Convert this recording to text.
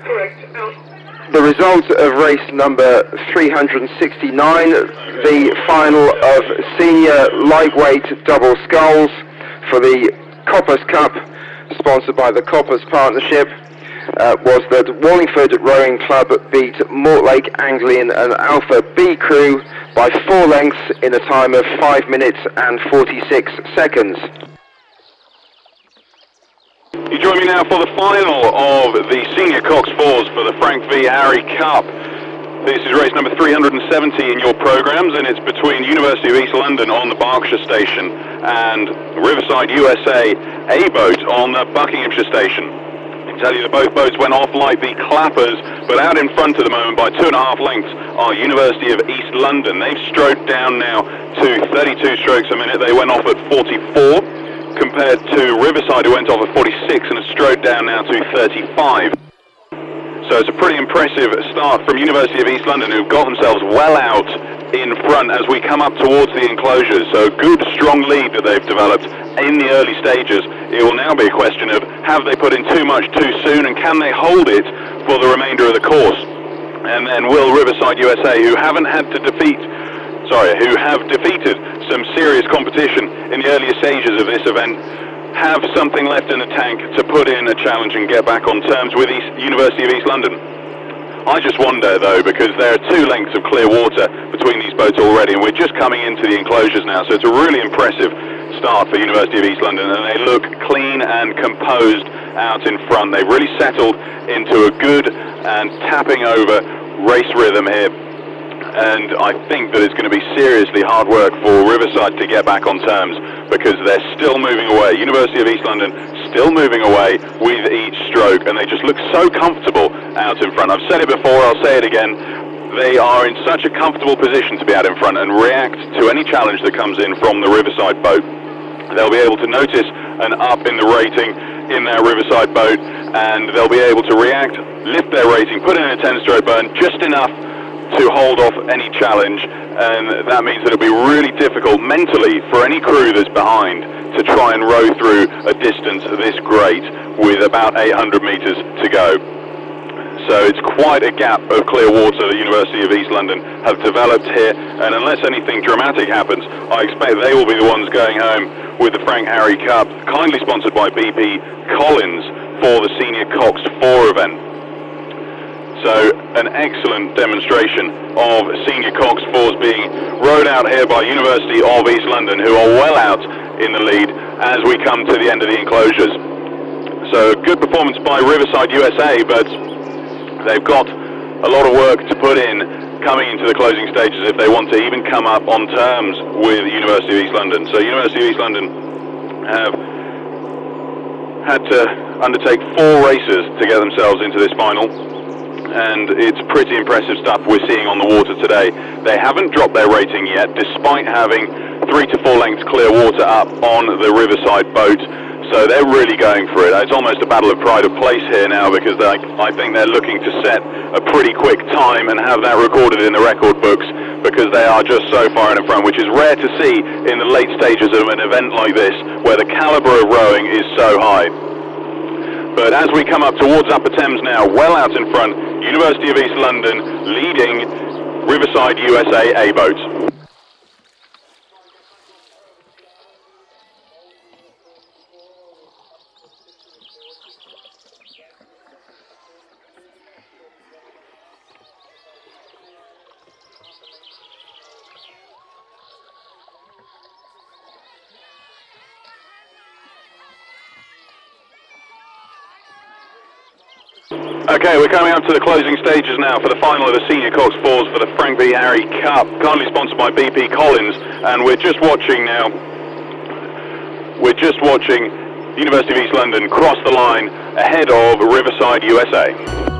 Correct. Out. The result of race number 369, the final of senior lightweight double sculls for the Coppers Cup, sponsored by the Coppers Partnership, was that Wallingford Rowing Club beat Mortlake Anglian and Alpha B Crew by 4 lengths in a time of 5 minutes and 46 seconds. You join me now for the final of the Senior Coxed Fours for the Frank V. Harry Cup. This is race number 370 in your programs, and it's between University of East London on the Berkshire station and Riverside USA A-boat on the Buckinghamshire station. I can tell you that both boats went off like the clappers, but out in front at the moment by 2.5 lengths are University of East London. They've stroked down now to 32 strokes a minute. They went off at 44. Compared to Riverside, who went off at 46 and has strode down now to 35. So it's a pretty impressive start from University of East London, who've got themselves well out in front as we come up towards the enclosures. So a good, strong lead that they've developed in the early stages. It will now be a question of, have they put in too much too soon, and can they hold it for the remainder of the course? And then will Riverside USA, who have defeated some serious competition in the earlier stages of this event, have something left in the tank to put in a challenge and get back on terms with University of East London? I just wonder, though, because there are 2 lengths of clear water between these boats already, and we're just coming into the enclosures now, so it's a really impressive start for University of East London, and they look clean and composed out in front. They've really settled into a good and tapping over race rhythm here. And I think that it's going to be seriously hard work for Riverside to get back on terms, because they're still moving away. University of East London still moving away with each stroke, and they just look so comfortable out in front. I've said it before, I'll say it again. They are in such a comfortable position to be out in front and react to any challenge that comes in from the Riverside boat. They'll be able to notice an up in the rating in their Riverside boat, and they'll be able to react, lift their rating, put in a 10-stroke burn, just enough to hold off any challenge, and that means that it'll be really difficult mentally for any crew that's behind to try and row through a distance this great with about 800 metres to go. So it's quite a gap of clear water the University of East London have developed here, and unless anything dramatic happens, I expect they will be the ones going home with the Frank Harry Cup, kindly sponsored by BP Collins for the Senior Coxed 4 event. So an excellent demonstration of Senior Coxed 4s being rowed out here by University of East London, who are well out in the lead as we come to the end of the enclosures. So good performance by Riverside USA, but they've got a lot of work to put in coming into the closing stages if they want to even come up on terms with University of East London. So University of East London have had to undertake 4 races to get themselves into this final, and it's pretty impressive stuff we're seeing on the water today. They haven't dropped their rating yet, despite having 3 to 4 lengths clear water up on the Riverside boat. So they're really going for it. It's almost a battle of pride of place here now, because I think they're looking to set a pretty quick time and have that recorded in the record books, because they are just so far in front, which is rare to see in the late stages of an event like this, where the calibre of rowing is so high. But as we come up towards Upper Thames now, well out in front, University of East London leading Riverside USA A-boat. Okay, we're coming up to the closing stages now for the final of the Senior Coxed 4s for the Frank V. Harry Cup, kindly sponsored by BP Collins, and we're just watching now, University of East London cross the line ahead of Riverside USA.